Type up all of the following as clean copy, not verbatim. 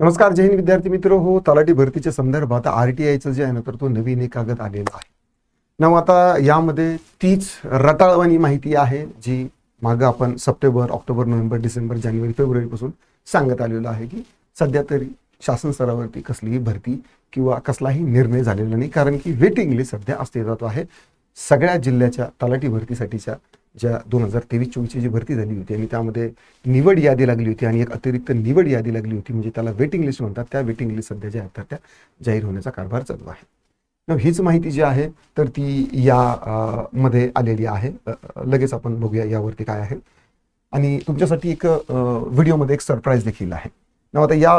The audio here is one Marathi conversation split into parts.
नमस्कार. जय हिंद विद्यार्थी मित्र हो. तलाठी भरतीच्या संदर्भात आरटीआयचं जे आहे ना तर तो नवीन एक कागद आलेला आहे ना. आता यामध्ये तीच रटाळवाणी माहिती आहे जी मागं आपण सप्टेंबर, ऑक्टोबर, नोव्हेंबर, डिसेंबर, जानेवारी, फेब्रुवारी पासून सांगत आलेलो आहे की सध्या तरी शासन स्तरावरती कसलीही भरती किंवा कसलाही निर्णय झालेला नाही, कारण की वेटिंग लिस्ट सध्या अस्तित्वात आहे. सगळ्या जिल्ह्याच्या तलाठी भरतीसाठीच्या ज्या 2023-24 जी भरती झाली होती आणि त्यामध्ये निवड यादी लागली होती आणि एक अतिरिक्त निवड यादी लागली होती, म्हणजे त्याला वेटिंग लिस्ट म्हणतात. त्या वेटिंग लिस्ट सध्या ज्या आहेत त्या जाहीर होण्याचा कारभार चालू आहे. हीच माहिती जी आहे तर ती या मध्ये आलेली आहे. लगेच आपण बघूया यावरती काय आहे. आणि तुमच्यासाठी एक व्हिडिओमध्ये एक सरप्राईज देखील आहे ना. आता या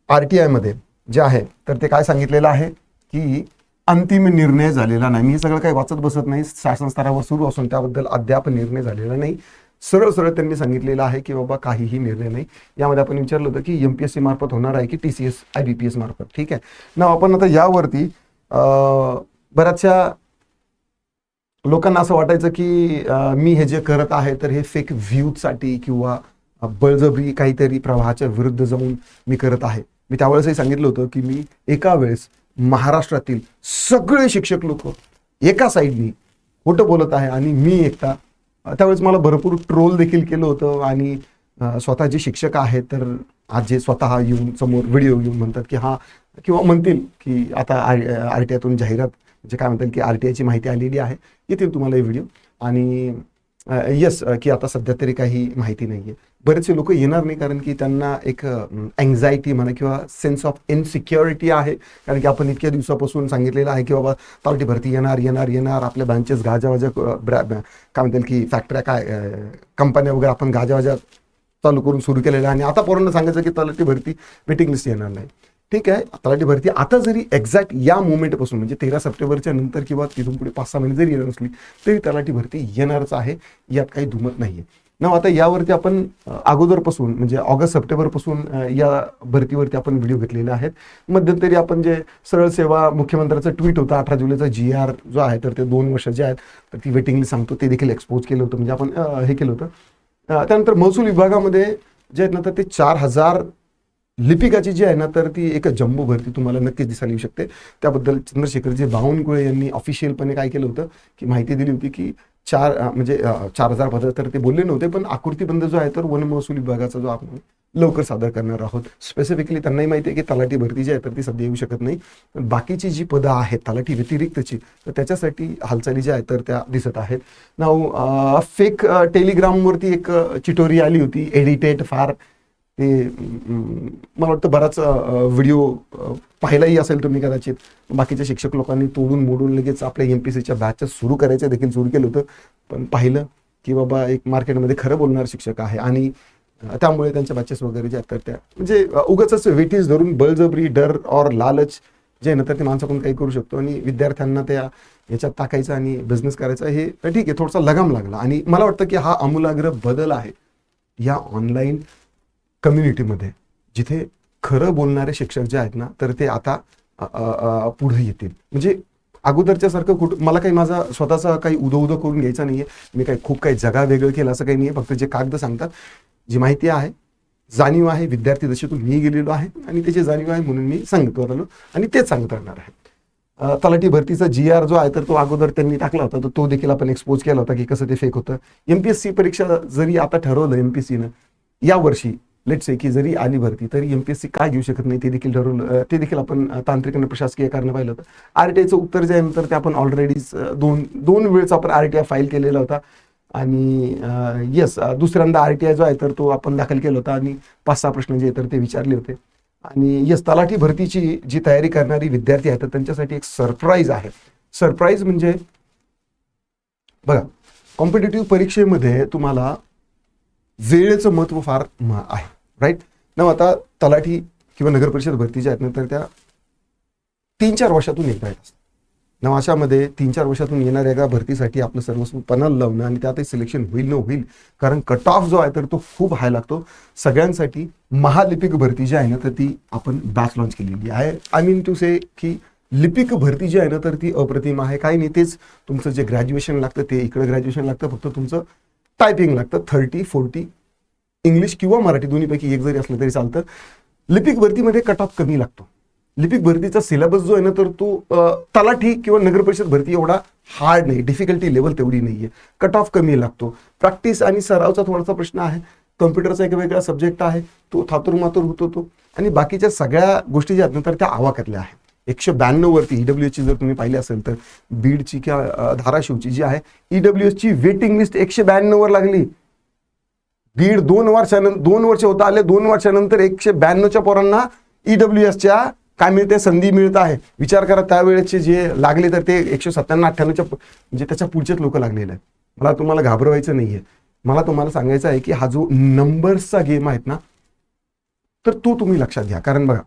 RTI मध्ये जे आहे तर ते काय सांगितलेलं आहे की अंतिम निर्णय झालेला नाही. मी हे सगळं काही वाचत बसत नाही. शासन स्तरावर सुरू असून त्याबद्दल अद्याप निर्णय झालेला नाही. सरळ सरळ त्यांनी सांगितलेलं आहे की बाबा काहीही निर्णय नाही. यामध्ये आपण विचारलं होतं की MPSC मार्फत होणार आहे की TCS IBPS मार्फत. ठीक आहे ना. आपण आता यावरती बऱ्याचशा लोकांना असं वाटायचं की मी हे जे करत आहे तर हे फेक व्ह्यूजसाठी किंवा बळजबरी काहीतरी प्रवाहाच्या विरुद्ध जाऊन मी करत आहे. मी त्यावेळेसही सांगितलं होतं की मी एका वेळेस महाराष्ट्रातील सगळे शिक्षक लोक एका साईडनी खोटं बोलत आहे आणि मी एकटा. त्यावेळेस मला भरपूर ट्रोल देखील केलं होतं आणि स्वतः जे शिक्षक आहेत तर आज जे स्वतः येऊन समोर व्हिडिओ घेऊन म्हणतात की हा, किंवा म्हणतील की आता RTIतून जाहिरात जे काय म्हणतात की RTIची माहिती आलेली आहे, येतील तुम्हाला हे व्हिडिओ. आणि यस की आता सध्या तरी काही माहिती नाही आहे. बरेचसे लोक येणार नाही कारण की त्यांना एक अँझायटी म्हणा किंवा सेन्स ऑफ इनसिक्युरिटी आहे, कारण की आपण इतक्या दिवसापासून सांगितलेलं आहे की बाबा तलाठी भरती येणार येणार येणार. आपल्या ब्रांचेस गाजावाजा काय म्हणतील की फॅक्टऱ्या काय कंपन्या वगैरे आपण गाजावाजा चालू करून सुरू केलेल्या आहे. आणि आता पोरांना सांगायचं की तलाठी भरती वेटिंग लिस्ट येणार नाही. ठीक आहे, तलाठी भरती आता जरी एक्झॅक्ट या मोमेंटपासून म्हणजे 13 सप्टेंबरच्या नंतर किंवा तिथून पुढे 5-6 महिने जरी येणार नसली तरी तलाठी भरती येणारच आहे, यात काही दुमत नाही आहे ना. आता यावरती आपण अगोदरपासून म्हणजे ऑगस्ट-सप्टेंबरपासून या भरतीवरती आपण व्हिडिओ घेतलेले आहेत. मध्यंतरी आपण जे सरळ सेवा मुख्यमंत्र्यांचं ट्विट होतं 18 जुलैचा GR जो आहे तर ते 2 वर्ष जे आहेत तर ती वेटिंग लिस्ट सांगतो ते देखील एक्सपोज केलं होतं, म्हणजे आपण हे केलं होतं. त्यानंतर महसूल विभागामध्ये जे आहेत ना तर ते 4000 लिपिकाची जी आहे ना तर ती एक जम्बो भरती तुम्हाला नक्कीच दिसायला येऊ शकते. त्याबद्दल चंद्रशेखरजी बावनकुळे यांनी ऑफिशियलपणे काय केलं होतं की माहिती दिली होती की 4000 पद तर ते बोलले नव्हते, पण आकृतीबंध जो आहे तर वन महसूल विभागाचा जो आपण लवकर सादर करणार आहोत. स्पेसिफिकली त्यांनाही माहिती आहे की तलाठी भरती जी आहे तर ती सध्या येऊ शकत नाही, पण बाकीची जी पदं आहेत तलाठी व्यतिरिक्तची तर त्याच्यासाठी हालचाली ज्या आहेत तर त्या दिसत आहेत. नाव फेक टेलिग्रामवरती एक चिटोरी आली होती एडिटेड, फार ते मला वाटतं बराच व्हिडिओ पाहिलाही असेल तुम्ही कदाचित. बाकीच्या शिक्षक लोकांनी तोडून मोडून लगेच आपल्या MPSCच्या बॅचेस सुरू करायचं देखील सुरू केलं होतं, पण पाहिलं की बाबा एक मार्केटमध्ये खरं बोलणार शिक्षक आहे आणि त्यामुळे त्यांच्या बॅचेस वगैरे जे आहेत तर त्या म्हणजे उगाच वेटीज धरून बळजबरी डर और लालच जे आहे ना तर ते माणसाकडून काही करू शकतो आणि विद्यार्थ्यांना त्या याच्यात टाकायचं आणि बिझनेस करायचा. हे ठीक आहे, थोडासा लगाम लागला आणि मला वाटतं की हा आमूलाग्र बदल आहे या ऑनलाईन कम्युनिटीमध्ये, जिथे खरं बोलणारे शिक्षक जे आहेत ना तर ते आता पुढे येतील. म्हणजे अगोदरच्या सारखं मला काही माझा स्वतःचा काही उदो करून घ्यायचा नाहीये. मी काही खूप काही जगा वेगळं केलं असं काही नाही आहे. फक्त जे कागद सांगतात, जी माहिती आहे, जाणीव आहे, विद्यार्थी दशेतून मी गेलेलो आहे आणि त्याची जाणीव आहे म्हणून मी सांगत आलो आणि तेच सांगत राहणार आहे. तलाठी भरतीचा GR जो आहे तर तो अगोदर त्यांनी टाकला होता तर तो देखील आपण एक्सपोज केला होता की कसं ते फेक होतं. MPSC परीक्षा जरी आता ठरवलं MPSCनं या वर्षी लेट्स से की जरी आली भरती तरी MPSC काय घेऊ शकत नाही ते देखील ठरवलं. ते देखील आपण तांत्रिक आणि प्रशासकीय कारण पाहिलं होतं. RTIचं उत्तर जे आहे तर ते आपण ऑलरेडीच दोन वेळेस आपण RTI फाईल केलेला होता आणि येस दुसऱ्यांदा RTI जो आहे तर तो आपण दाखल केला होता आणि 5-6 प्रश्न जे तर ते विचारले होते. आणि येस तलाठी भरतीची जी तयारी करणारी विद्यार्थी आहेत तर त्यांच्यासाठी एक सरप्राईज आहे. सरप्राईज म्हणजे बघा, कॉम्पिटेटिव्ह परीक्षेमध्ये तुम्हाला वेळेचं महत्त्व फार आहे, राईट ना. आता तलाठी किंवा नगर परिषद भरती ज्या आहेत ना तर त्या 3-4 वर्षातून एकदा येत असतात ना. अशामध्ये 3-4 वर्षातून येणाऱ्या एका भरतीसाठी आपलं सर्वस्व पणाला लावणं आणि त्यातही सिलेक्शन होईल न होईल, कारण कट ऑफ जो आहे तर तो खूप हाय लागतो. सगळ्यांसाठी महालिपिक भरती जी आहे ना तर ती आपण बॅच लॉन्च केलेली आहे. आय मीन टू से की लिपिक भरती जी आहे ना तर ती अप्रतिम आहे. काही नाही, तेच तुमचं जे ग्रॅज्युएशन लागतं ते इकडं ग्रॅज्युएशन लागतं, फक्त तुमचं टायपिंग लागतं. 30-40 इंग्लिश किंवा मराठी दोन्हीपैकी एक जरी असलं तरी चालतं. लिपिक भरतीमध्ये कट ऑफ कमी लागतो. लिपिक भरतीचा सिलेबस जो आहे ना, तर तो तलाठी किंवा नगर परिषद भरती एवढा हार्ड नाही, डिफिकल्टी लेवल तेवढी नाहीये, कट ऑफ कमी लागतो. प्रॅक्टिस आणि सरावचा थोडासा प्रश्न आहे. कम्प्युटरचा एक वेगळा सब्जेक्ट आहे, तो थातुरमातुर होतो तो. आणि बाकीच्या सगळ्या गोष्टी ज्या आहेत ना, तर त्या आवाक्यातल्या आहे. 192 वरती ईडब्ल्यूएसची जर तुम्ही पाहिली असेल तर बीडची किंवा धाराशिवची जी आहे ईडब्ल्यूएसची वेटिंग लिस्ट 192 वर लागली. 2 वर्ष होता आले, 2 वर्षानंतर 192च्या पोरांना ईडब्ल्यूएसच्या काय मिळते, संधी मिळत आहे. विचार करा त्यावेळेचे जे लागले तर ते 197-98च्या म्हणजे त्याच्या पुढचेच लोक लागलेले आहेत. मला तुम्हाला घाबरवायचं नाहीये, मला तुम्हाला सांगायचं आहे की हा जो नंबर्सचा गेम आहेत ना, तर तो तुम्ही लक्षात घ्या. कारण बघा,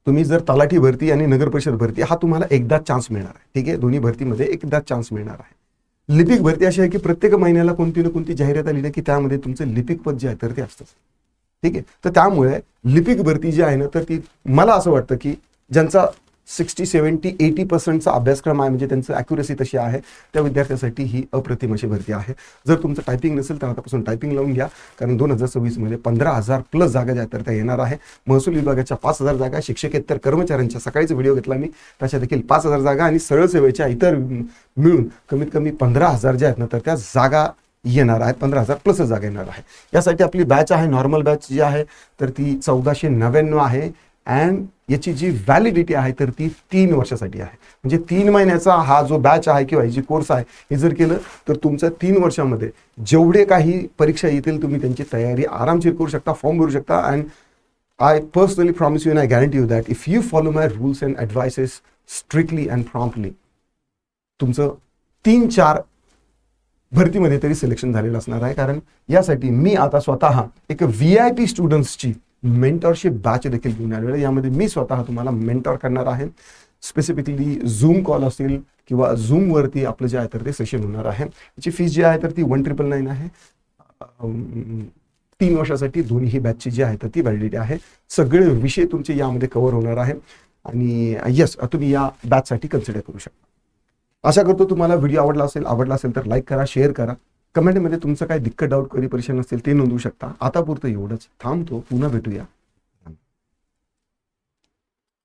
तुम्ही जर तलाठी भरती आणि नगर परिषद भरती हा तुम्हाला एकदाच चान्स मिळणार आहे. ठीक आहे, दोन्ही भरतीमध्ये एकदाच चान्स मिळणार आहे. लिपिक भरती अशी आहे की प्रत्येक महिन्याला कोणती ना कोणती जाहिरात आली ना की त्यामध्ये तुमचं लिपिक पद जे आहे तर ते असतं. ठीक आहे, तर त्यामुळे लिपिक भरती जी आहे ना, तर ती मला असं वाटतं की ज्यांचा 60, 70, 80% अभ्यासक्रम आहे, म्हणजे त्यांचं ॲक्युरेसी तशी आहे, त्या विद्यार्थ्यांसाठी ही अप्रतिम अशी भरती आहे. जर तुमचं टायपिंग नसेल तर आतापासून टायपिंग लावून घ्या, कारण 2026 15,000 प्लस जागा ज्या तर त्या येणार आहे. महसूल विभागाच्या 5,000 जागा, शिक्षकेतर कर्मचाऱ्यांच्या सकाळीच व्हिडिओ घेतला मी, त्याच्या देखील 5,000 जागा आणि सरळ सेवेच्या इतर मिळून कमीत कमी 15,000 ज्या आहेत ना, तर त्या जागा येणार आहेत. 15,000 प्लस जागा येणार आहे. यासाठी आपली बॅच आहे, नॉर्मल बॅच जी आहे तर ती 1499 आहे. अँड याची जी व्हॅलिडिटी आहे तर ती 3 वर्षासाठी आहे. म्हणजे 3 महिन्याचा हा जो बॅच आहे किंवा जी कोर्स आहे हे जर केलं तर तुमच्या 3 वर्षामध्ये जेवढे काही परीक्षा येतील तुम्ही त्यांची तयारी आरामशीर करू शकता, फॉर्म भरू शकता. And I personally promise you and I guarantee you that if you follow my rules and advices strictly and promptly, तुमचं 3-4 भरतीमध्ये तरी सिलेक्शन झालेलं असणार आहे. कारण यासाठी मी आता स्वतः एक VIP स्टुडंट्सची मेंटॉरशिप बॅच देखील घेऊन आलेलो आहे. यामध्ये मी स्वतः तुम्हाला मेंटॉर करणार आहे. स्पेसिफिकली झूम कॉल असेल किंवा झूमवरती आपलं जे आहे तर ते सेशन होणार आहे. याची फीस जी आहे तर ती 1999 आहे. 3 वर्षासाठी दोन्ही बॅचची जी आहे तर ती व्हॅलिडिटी आहे. सगळे विषय तुमचे यामध्ये कव्हर होणार आहे आणि यस, तुम्ही या बॅचसाठी कन्सिडर करू शकता. आशा करतो तुम्हाला व्हिडिओ आवडला असेल तर लाईक करा, शेअर करा. कमेंटमध्ये तुमचं काय दिक्कत, डाऊट, क्वेरी, परेशान असतील ते नोंदवू शकता. आता पुरतं एवढंच, थांबतो, पुन्हा भेटूया.